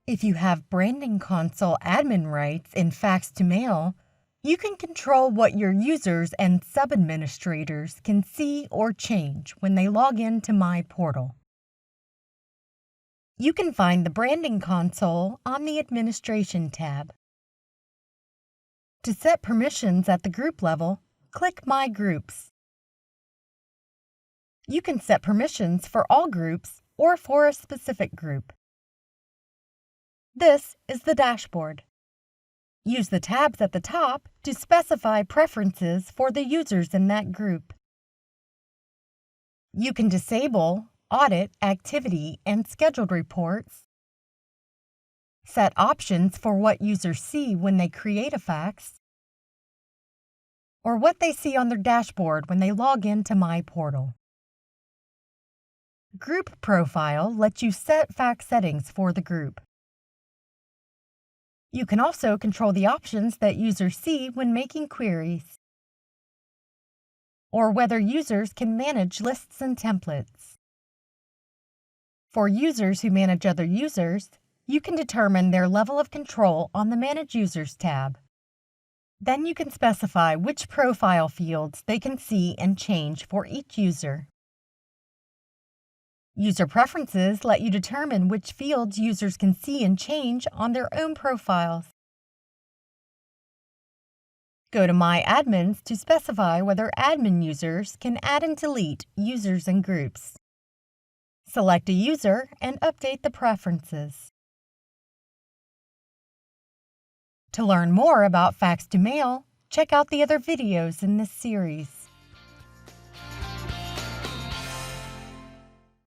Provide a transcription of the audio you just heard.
If you have Branding Console admin rights in Fax2Mail, you can control what your users and sub-administrators can see or change when they log into My Portal. You can find the Branding Console on the Administration tab. To set permissions at the group level, click My Groups. You can set permissions for all groups or for a specific group. This is the dashboard. Use the tabs at the top to specify preferences for the users in that group. You can disable audit, activity, and scheduled reports, set options for what users see when they create a fax, or what they see on their dashboard when they log into My Portal. Group Profile lets you set fax settings for the group. You can also control the options that users see when making queries, or whether users can manage lists and templates. For users who manage other users, you can determine their level of control on the Manage Users tab. Then you can specify which profile fields they can see and change for each user. User preferences let you determine which fields users can see and change on their own profiles. Go to My Admins to specify whether admin users can add and delete users and groups. Select a user and update the preferences. To learn more about Fax2Mail, check out the other videos in this series.